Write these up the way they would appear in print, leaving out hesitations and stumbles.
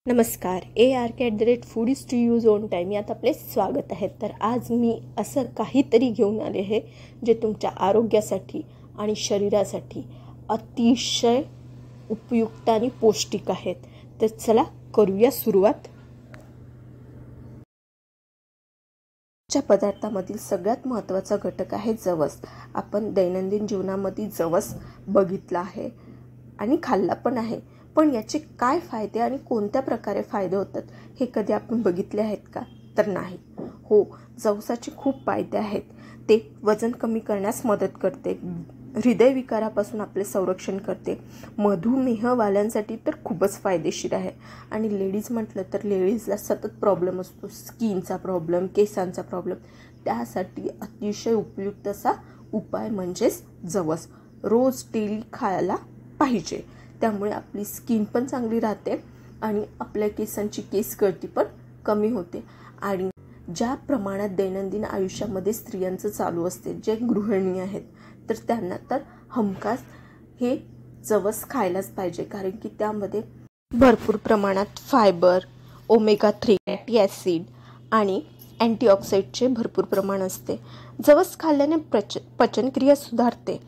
नमस्कार, ARK@foodies to use on time यात आपले स्वागत आहे। तर आज मी असं काहीतरी घेऊन आले आहे जे तुमच्या आरोग्यासाठी आणि शरीरासाठी अतिशय उपयुक्त आणि पौष्टिक आहेत। तर चला करूया सुरुवात। च्या पदार्थामधील सगळ्यात महत्त्वाचा घटक आहे जवस। आपण दैनंदिन जीवनामध्ये जवस बघितला आहे आणि खाल्ला पण आहे, पण याचे काय फायदे आणि कोणत्या प्रकारे फायदे होतात हे कधी आपण बघितले आहेत का? तर नाही। हो, जवसाचे खूप फायदे आहेत। ते वजन कमी करण्यास मदत करते, हृदयविकारापासून आपले संरक्षण करते, मधुमेहवाल्यांसाठी तर खूपच फायदेशीर आहे। आणि लेडीज म्हटलं तर लेडीजला सतत प्रॉब्लेम असतो, स्किनचा प्रॉब्लेम, केसांचा प्रॉब्लेम, त्यासाठी अतिशय उपयुक्त असा उपाय म्हणजेच जवस। रोज डेली खायला पाहिजे, त्यामुळे आपली स्किन पण चांगली राहते आणि आपल्या केसांची केस गळती पण कमी होते। आणि ज्या प्रमाणात दैनंदिन आयुष्यामध्ये स्त्रियांचं चालू असते, जे गृहिणी आहेत तर त्यांना तर हमखास हे जवस खायलाच पाहिजे, कारण की त्यामध्ये भरपूर प्रमाणात फायबर, ओमेगा 3 फॅटी ॲसिड आणि अँटीऑक्सिडंटचे भरपूर प्रमाण असते। जवस खाल्ल्याने पचनक्रिया सुधारते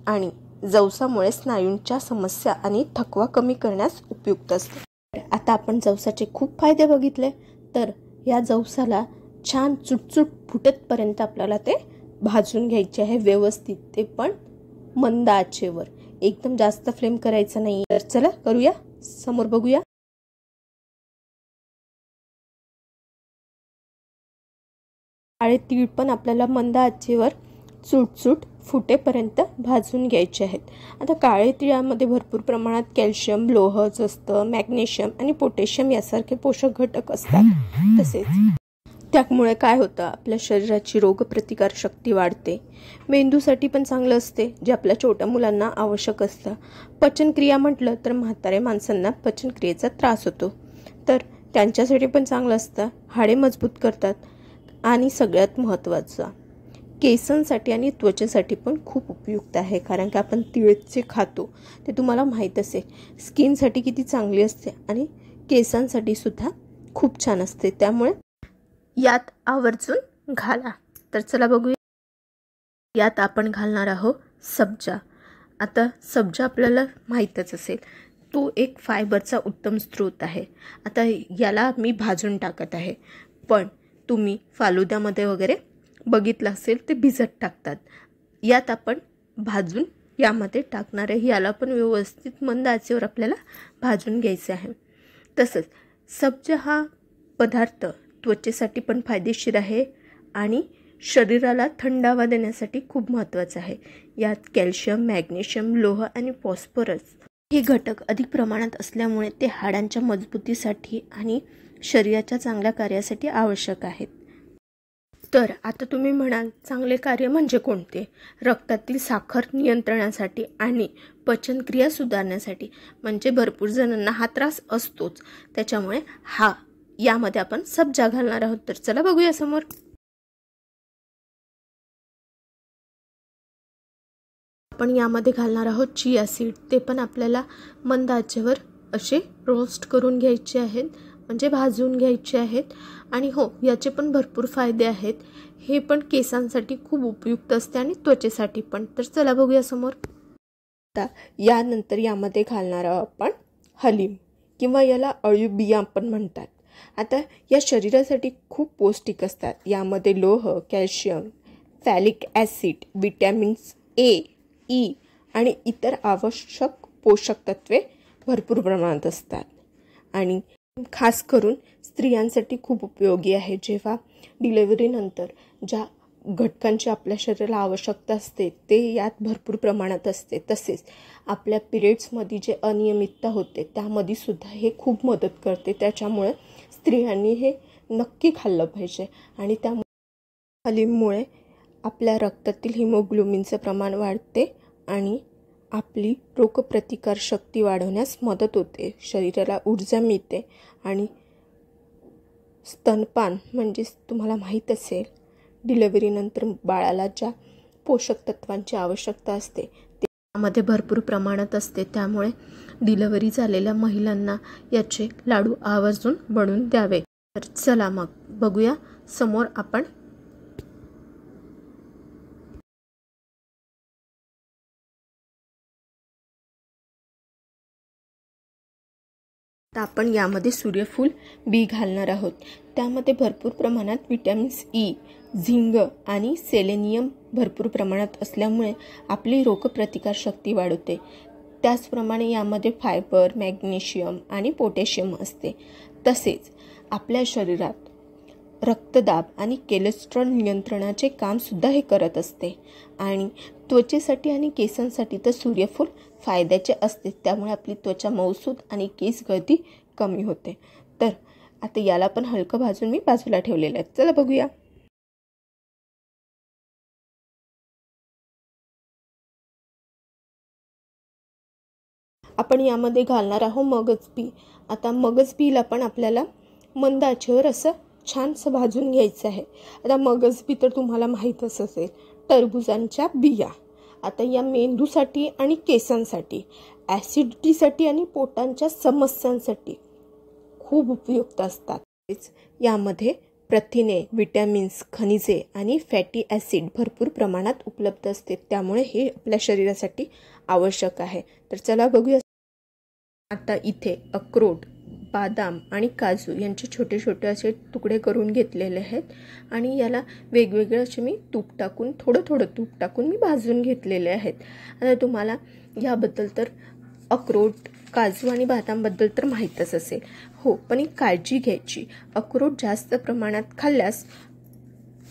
आणि जवसामुळे स्नायूंच्या समस्या आणि थकवा कमी करण्यास उपयुक्त असते। आता आपण जवसाचे खूप फायदे बघितले, तर या जवसाला छान चुटचुट फुटेपर्यंत आपल्याला ते भाजून घ्यायचे आहे व्यवस्थित, ते पण मंद आचेवर, एकदम जास्त फ्लेम करायचं नाही। तर चला करूया, समोर बघूया। काळे तीळ पण आपल्याला मंद आचेवर चुटचुट फुटेपर्यंत भाजून घ्यायचे आहेत। आता काळे तिळामध्ये भरपूर प्रमाणात कॅल्शियम, लोहच असतं, मॅग्नेशियम आणि पोटॅशियम यासारखे पोषक घटक असतात। तसेच त्यामुळे काय होतं, आपल्या शरीराची रोगप्रतिकार शक्ती वाढते, मेंदूसाठी पण चांगलं असते, जे आपल्या छोट्या मुलांना आवश्यक असतं। पचनक्रिया म्हटलं तर म्हातारे माणसांना पचनक्रियेचा त्रास होतो, तर त्यांच्यासाठी पण चांगलं असतं, हाडे मजबूत करतात आणि सगळ्यात महत्त्वाचं केसांसाठी आणि त्वचेसाठी पण खूप उपयुक्त आहे, कारण की आपण तिळचे खातो ते तुम्हाला माहीत असेल, स्किनसाठी किती चांगली असते आणि केसांसाठी सुद्धा खूप छान असते, त्यामुळे यात आवर्जून घाला। तर चला बघूया, यात आपण घालणार आहोत सब्जा। आता सब्जा आपल्याला माहीतच असेल, तो एक फायबरचा उत्तम स्रोत आहे। आता याला मी भाजून टाकत आहे, पण तुम्ही फालुद्यामध्ये वगैरे बघितलं असेल ते भिजत टाकतात, यात आपण भाजून यामध्ये टाकणार आहे। याला पण व्यवस्थित मंद आचेवर आपल्याला भाजून घ्यायचे आहे। तसंच सब्जा हा पदार्थ त्वचेसाठी पण फायदेशीर आहे आणि शरीराला थंडावा देण्यासाठी खूप महत्त्वाचा आहे। यात कॅल्शियम, मॅग्नेशियम, लोह आणि फॉस्फरस हे घटक अधिक प्रमाणात असल्यामुळे ते हाडांच्या मजबूतीसाठी आणि शरीराच्या चांगल्या कार्यासाठी आवश्यक आहेत। तर आता तुम्ही म्हणाल, चांगले कार्य म्हणजे कोणते? रक्तातील साखर नियंत्रणासाठी आणि पचनक्रिया सुधारण्यासाठी, म्हणजे भरपूर जणांना हा त्रास असतोच, त्याच्यामुळे यामध्ये आपण सब्जा घालणार आहोत। तर चला बघूया समोर। आपण यामध्ये घालणार आहोत चिया सीड, ते पण आपल्याला मंद आचेवर असे रोस्ट करून घ्यायचे आहेत, म्हणजे भाजून घ्यायचे आहेत। आणि हो, याचे पण भरपूर फायदे आहेत, हे पण केसांसाठी खूप उपयुक्त असते आणि त्वचेसाठी पण। तर चला बघूया समोर। आता यानंतर यामध्ये घालणार आहोत आपण हलीम, किंवा याला अळीव बिया पण म्हणतात। आता या शरीरासाठी खूप पौष्टिक असतात, यामध्ये लोह, calcium, folic acid, vitamins A, E आणि इतर आवश्यक पोषक तत्वे भरपूर प्रमाणात असतात आणि खास करून स्त्रियांसाठी खूप उपयोगी आहे। जेव्हा डिलिव्हरीनंतर ज्या घटकांची आपल्या शरीराला आवश्यकता असते ते यात भरपूर प्रमाणात असते। तसेच आपल्या पिरियड्समध्ये जे अनियमितता होते त्यामध्ये सुद्धा हे खूप मदत करते, त्याच्यामुळे स्त्रियांनी हे नक्की खाल्लं पाहिजे। आणि त्यामुळे हलीममुळे आपल्या रक्तातील हिमोग्लोबिनचे प्रमाण वाढते आणि आपली रोगप्रतिकार शक्ती वाढवण्यास मदत होते, शरीराला ऊर्जा मिळते आणि स्तनपान म्हणजे तुम्हाला माहीत असेल, डिलिव्हरीनंतर बाळाला ज्या पोषक तत्वांची आवश्यकता असते ते त्यामध्ये भरपूर प्रमाणात असते, त्यामुळे डिलिव्हरी झालेल्या महिलांना याचे लाडू आवर्जून बनवून द्यावे। तर चला मग बघूया समोर आपण आपण यामध्ये सूर्यफूल बी घालणार आहोत। त्यामध्ये भरपूर प्रमाणात विटॅमिन्स ई, झिंक आणि सेलेनियम भरपूर प्रमाणात असल्यामुळे आपली रोगप्रतिकारशक्ती वाढवते। त्याचप्रमाणे यामध्ये फायबर, मॅग्नेशियम आणि पोटॅशियम असते। तसेच आपल्या शरीरात रक्तदाब आणि कोलेस्ट्रॉल नियंत्रणाचे काम सुद्धा हे करत असते। आणि त्वचेसाठी आणि केसांसाठी तर सूर्यफूल फायद्याचे असते, त्यामुळे आपली त्वचा मऊसूत आणि केस गळती कमी होते। तर आता याला पण हलकं भाजून मी बाजूला ठेवलेलं आहे। चला बघूया। आपण यामध्ये घालणार आहोत मगज बी। आता मगज बीला पण आपल्याला मंद आचेवर असं छानसं भाजून घ्यायचं आहे। आता मगज बी तर तुम्हाला माहीतच असेल, टरबुजांच्या बिया। आता या मेंदूसाठी आणि केसांसाठी, ॲसिडिटीसाठी आणि पोटांच्या समस्यांसाठी खूप उपयुक्त असतात। यामध्ये प्रथिने, विटॅमिन्स, खनिजे आणि फॅटी ॲसिड भरपूर प्रमाणात उपलब्ध असते, त्यामुळे हे आपल्या शरीरासाठी आवश्यक आहे। तर चला बघूया। आता इथे अक्रोड, बदाम आणि काजू यांचे छोटे छोटे असे तुकडे करून घेतलेले आहेत आणि याला वेगवेगळे असे मी तूप टाकून थोडं तूप टाकून मी भाजून घेतलेले आहेत। आता तुम्हाला याबद्दल तर अक्रोड, काजू आणि बदामबद्दल तर माहीतच असेल। हो, पण एक काळजी घ्यायची, अक्रोड जास्त प्रमाणात खाल्ल्यास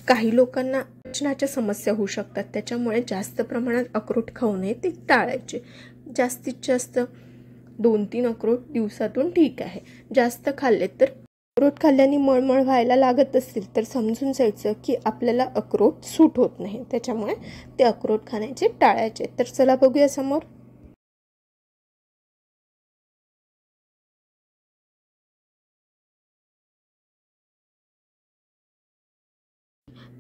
काही लोकांना पचनाच्या समस्या होऊ शकतात, त्याच्यामुळे जास्त प्रमाणात अक्रोड खाऊ नये, ते टाळायचे। जास्तीत जास्त 2-3 अक्रोड दिवसातून ठीक आहे। जास्त खाल्ले तर अक्रोड खाल्ल्याने मळमळ व्हायला लागत असेल तर समजून जायचं की आपल्याला अक्रोड सूट होत नाही, त्याच्यामुळे ते अक्रोड खाण्याचे टाळायचे। तर चला बघूया समोर।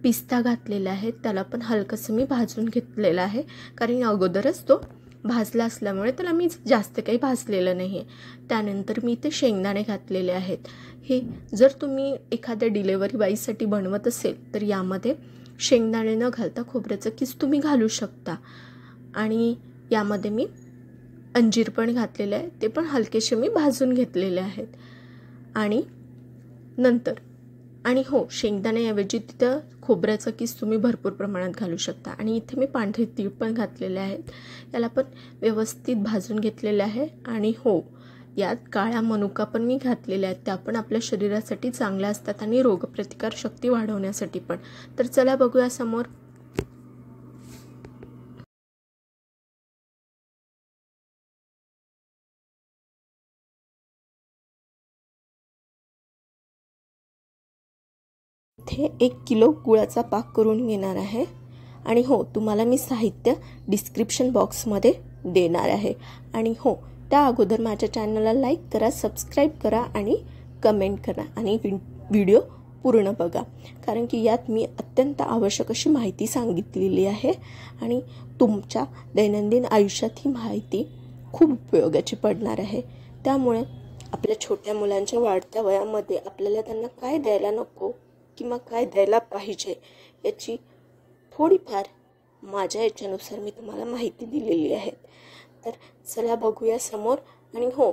पिस्ता घातलेला आहे, त्याला पण हलकंसं मी भाजून घेतलेला आहे, कारण अगोदरच तो भाजला असल्यामुळे त्याला मी जास्त काही भाजलेलं नाही आहे। त्यानंतर मी इथे शेंगदाणे घातलेले आहेत। हे जर तुम्ही एखाद्या डिलिव्हरी बाईसाठी बनवत असेल तर यामध्ये शेंगदाणे न घालता खोबऱ्याचं किस तुम्ही घालू शकता। आणि यामध्ये मी अंजीर पण घातलेले आहे, ते पण हलकेसे मी भाजून घेतलेले आहेत। आणि नंतर हो, शेंगदाण्याऐवजी तिथं खोबऱ्याचा किस तुम्ही भरपूर प्रमाणात घालू शकता। आणि इथे मी पांढरे तीळ पण घातलेले आहेत, याला पण व्यवस्थित भाजून घेतलेले आहे। आणि हो, यात काळा मनुका पण मी घातलेल्या आहेत, त्या पण आपल्या शरीरासाठी चांगल्या असतात आणि रोगप्रतिकार शक्ती वाढवण्यासाठी पण। तर चला बघूया समोर। इथे 1 किलो गुळाचा पाक करून घेणार आहे। आणि हो, तुम्हाला मी साहित्य डिस्क्रिप्शन बॉक्समध्ये देणार आहे। आणि हो, त्या अगोदर माझ्या चॅनलला लाईक करा, सबस्क्राईब करा आणि कमेंट करा आणि व्हिडिओ पूर्ण बघा, कारण की यात मी अत्यंत आवश्यक अशी माहिती सांगितलेली आहे आणि तुमच्या दैनंदिन आयुष्यात ही माहिती खूप उपयोगाची पडणार आहे। त्यामुळे आपल्या छोट्या मुलांच्या वाढत्या वयामध्ये आपल्याला त्यांना काय द्यायला नको किंवा काय द्यायला पाहिजे याची थोडीफार माझ्या इच्छेनुसार मी तुम्हाला माहिती दिलेली आहे। तर चला बघूया समोर। आणि हो,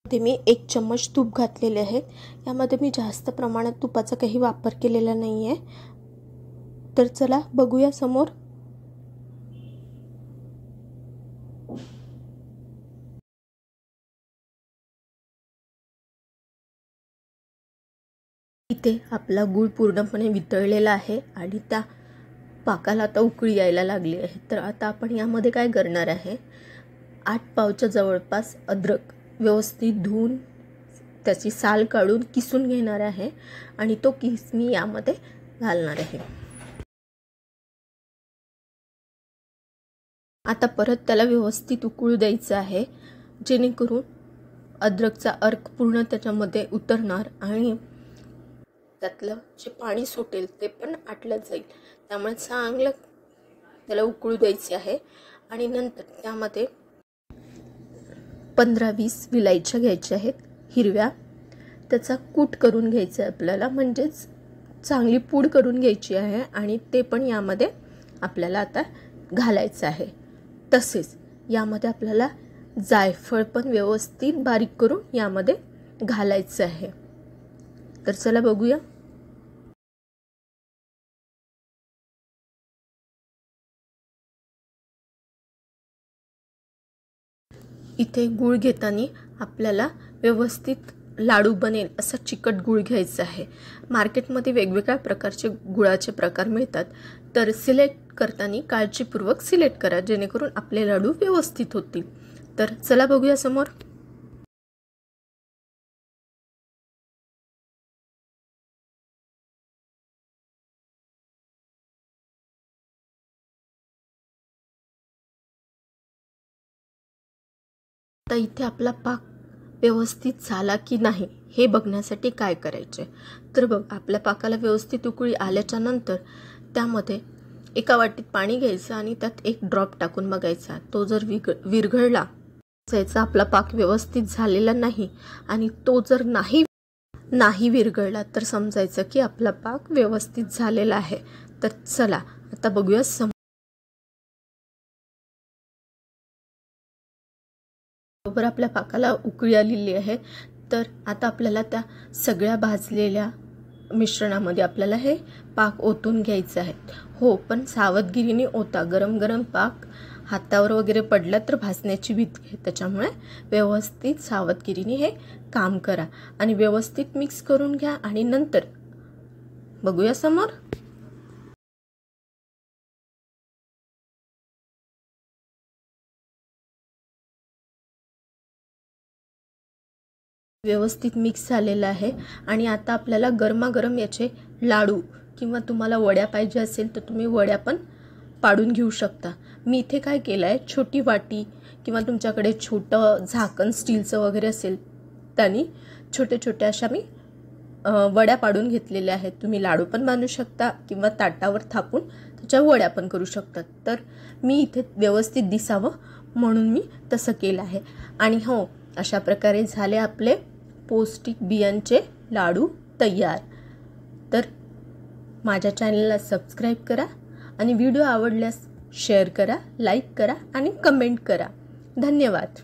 ते मी 1 चम्मच तूप घातलेले आहे। यामध्ये मी जास्त प्रमाणात तुपाचा काही वापर केलेला नाही आहे। तर चला बघूया समोर। इथे आपला गूळ पूर्णपणे वितळलेला आहे आणि त्या पाकाला आता उकळी यायला लागली आहे। तर आता आपण यामध्ये काय करणार आहे, 8 पावच्या जवळपास अद्रक व्यवस्थित धुवून त्याची साल काढून किसून घेणार आहे आणि तो किस मी यामध्ये घालणार आहे। आता परत त्याला व्यवस्थित उकळू द्यायचं आहे, जेणेकरून अद्रकचा अर्क पूर्ण त्याच्यामध्ये उतरणार आणि त्यातलं जे पाणी सुटेल ते पण आटलं जाईल। त्यामुळे चांगलं त्याला उकळू द्यायचे आहे। आणि नंतर त्यामध्ये 15-20 विलायच्या घ्यायच्या आहेत हिरव्या. त्याचा कूट करून घ्यायचा आहे आपल्याला, म्हणजेच चांगली पूड करून घ्यायची आहे आणि ते पण यामध्ये आपल्याला आता घालायचं आहे. तसेच यामध्ये आपल्याला जायफळ पण व्यवस्थित बारीक करून यामध्ये घालायचं आहे. तर चला बघूया. इथे गूळ घेताना आपल्याला व्यवस्थित लाडू बनेल असा चिकट गूळ घ्यायचा आहे. मार्केटमध्ये वेगवेगळ्या प्रकारचे गुळाचे प्रकार मिळतात, तर सिलेक्ट करताना काळजीपूर्वक सिलेक्ट करा जेणेकरून आपले लाडू व्यवस्थित होतील. तर चला बघूया समोर. आता इथे आपला पाक व्यवस्थित झाला की नाही हे बघण्यासाठी काय करायचे, तर बघ आपल्या पाकाला व्यवस्थित उकळी आल्याच्या नंतर त्यामध्ये एका वाटीत पाणी घ्यायचं आणि त्यात एक ड्रॉप टाकून बघायचा. तो जर विरघळला त्याचा आपला पाक व्यवस्थित झालेला नाही आणि तो जर नाही विरघळला तर समजायचं की आपला पाक व्यवस्थित झालेला आहे. तर चला आता बघूया. बरोबर आपल्या पाकाला उकळी आलेली आहे. तर आता आपल्याला त्या सगळ्या भाजलेल्या मिश्रणामध्ये आपल्याला हे पाक ओतून घ्यायचं आहे. हो, पण सावधगिरीने ओता. गरम गरम पाक हातावर वगैरे पडला तर भाजण्याची भीती आहे, त्याच्यामुळे व्यवस्थित सावधगिरीने हे काम करा आणि व्यवस्थित मिक्स करून घ्या आणि नंतर बघूया समोर. व्यवस्थित मिक्स झालेला आहे आणि आता आपल्याला गरमागरम याचे लाडू किंवा तुम्हाला वड्या पाहिजे असेल तर तुम्ही वड्या पण पाडून घेऊ शकता. मी इथे काय केलं आहे, छोटी वाटी किंवा तुमच्याकडे छोटं झाकण स्टीलचं वगैरे असेल त्यांनी छोटे छोटे अशा मी वड्या पाडून घेतलेल्या आहेत. तुम्ही लाडू पण बांधू शकता किंवा ताटावर थापून त्याच्या वड्या पण करू शकता. तर मी इथे व्यवस्थित दिसावं म्हणून मी तसं केलं आहे. आणि हो, अशा प्रकारे झाले आपले पौष्टिक बियांचे लाडू तयार. तर माझ्या चॅनलला सबस्क्राईब करा आणि व्हिडिओ आवडल्यास शेअर करा, लाईक करा आणि कमेंट करा. धन्यवाद.